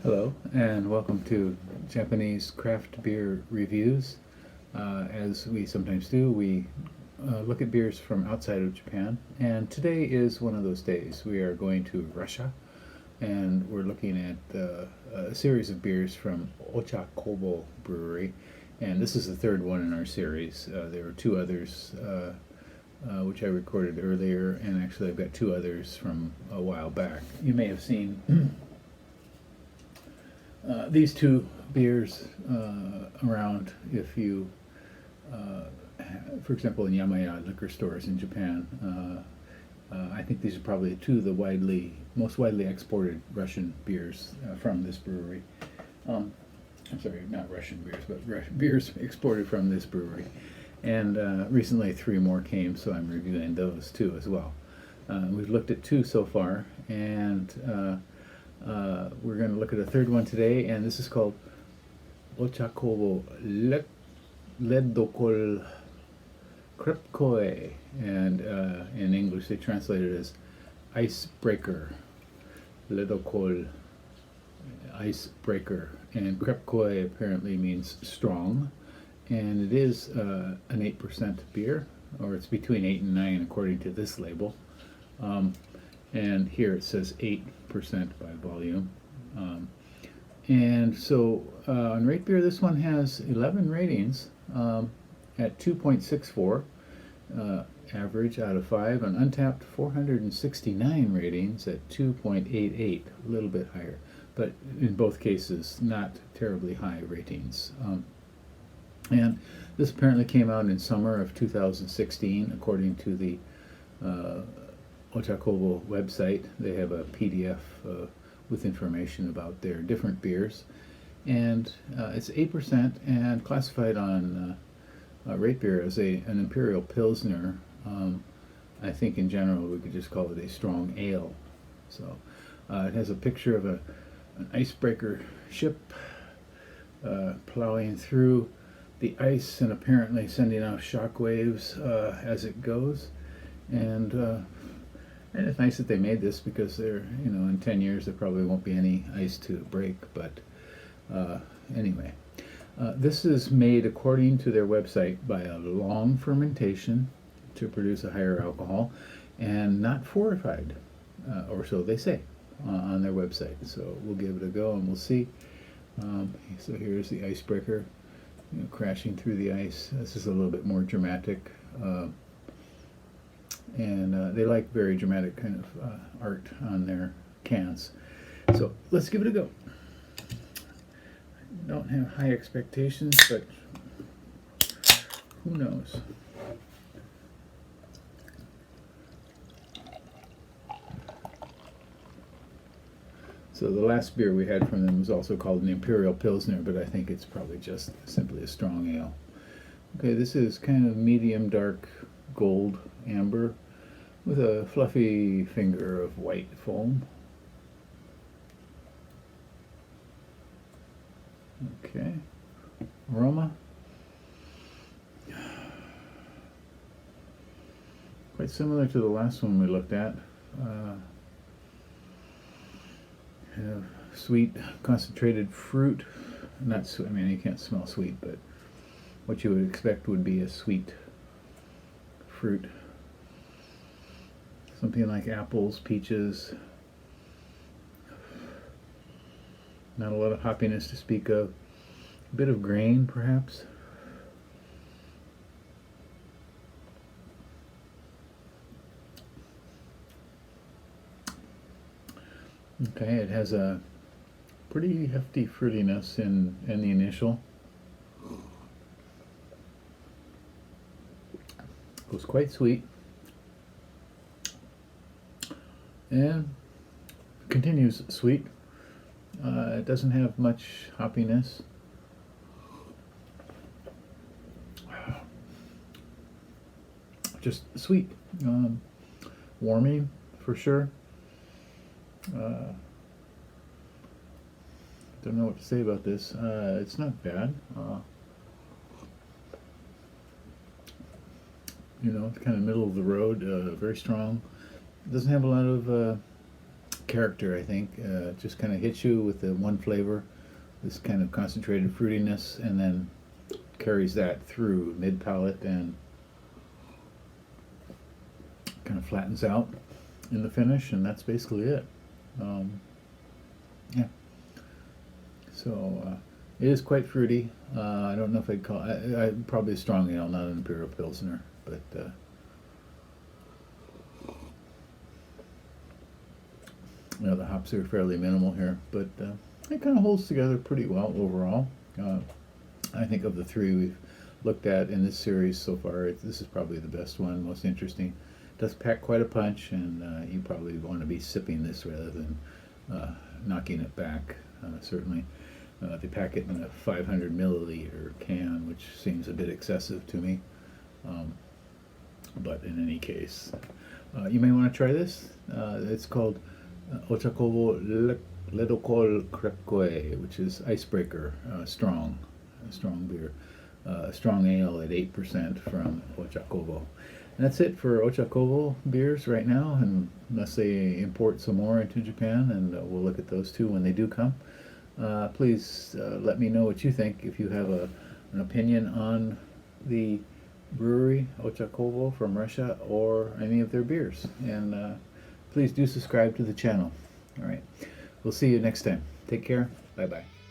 Hello, and welcome to Japanese craft beer reviews. As we sometimes do, we look at beers from outside of Japan, and today is one of those days. We are going to Russia, and we're looking at a series of beers from Ochakovo Brewery, and this is the third one in our series. There were two others which I recorded earlier, and actually I've got two others from a while back. You may have seen these two beers around if you, for example, in Yamaya liquor stores in Japan. I think these are probably two of the most widely exported Russian beers from this brewery. I'm sorry, not Russian beers, but beers exported from this brewery. And recently three more came, so I'm reviewing those too as well. We've looked at two so far, and we're going to look at a third one today, and this is called Ochakovo Ledokol Krepkoe, and in English they translate it as Icebreaker. Ledokol Icebreaker, and Krepkoe apparently means strong, and it is an 8% beer, or it's between 8 and 9 according to this label. And here it says 8% by volume. And so on RateBeer, this one has 11 ratings at 2.64 average out of 5. On Untapped, 469 ratings at 2.88, a little bit higher, but in both cases, not terribly high ratings. And this apparently came out in summer of 2016, according to the Ochakovo website. They have a PDF with information about their different beers, and it's 8% and classified on RateBeer as an Imperial Pilsner. I think in general we could just call it a strong ale. So it has a picture of an icebreaker ship plowing through the ice and apparently sending off shock waves as it goes, and it's nice that they made this, because in 10 years there probably won't be any ice to break. But anyway, this is made according to their website by a long fermentation to produce a higher alcohol, and not fortified, or so they say on their website. So we'll give it a go and we'll see. So here's the icebreaker, crashing through the ice. This is a little bit more dramatic. And they like very dramatic kind of art on their cans. So let's give it a go. I don't have high expectations, but who knows? So the last beer we had from them was also called an Imperial Pilsner, but I think it's probably just simply a strong ale. Okay, this is kind of medium dark gold amber with a fluffy finger of white foam. Okay, aroma. Quite similar to the last one we looked at. Have sweet concentrated fruit. Not sweet, I mean you can't smell sweet, but what you would expect would be a sweet fruit. Something like apples, peaches. Not a lot of hoppiness to speak of. A bit of grain, perhaps. Okay, it has a pretty hefty fruitiness in the initial. It was quite sweet, and continues sweet. It doesn't have much hoppiness. Just sweet, warming for sure. Don't know what to say about this. It's not bad. It's kind of middle of the road. Very strong. It doesn't have a lot of character, I think. Just kind of hits you with the one flavor, this kind of concentrated fruitiness, and then carries that through mid-palate and kind of flattens out in the finish, and that's basically it. Yeah. So it is quite fruity. I don't know if I'd call it, I probably a strong ale, not an Imperial Pilsner, but you know, the hops are fairly minimal here, but it kind of holds together pretty well overall. I think of the three we've looked at in this series so far, this is probably the best one, most interesting. It does pack quite a punch, and you probably want to be sipping this rather than knocking it back, certainly. They pack it in a 500 milliliter can, which seems a bit excessive to me. But in any case, you may want to try this. It's called Ochakovo Ledokol Krepkoe, which is Icebreaker, strong beer, strong ale at 8% from Ochakovo. And that's it for Ochakovo beers right now, and unless they import some more into Japan, and we'll look at those too when they do come. Please let me know what you think, if you have an opinion on the brewery Ochakovo from Russia or any of their beers. And please do subscribe to the channel. All right. We'll see you next time. Take care. Bye-bye.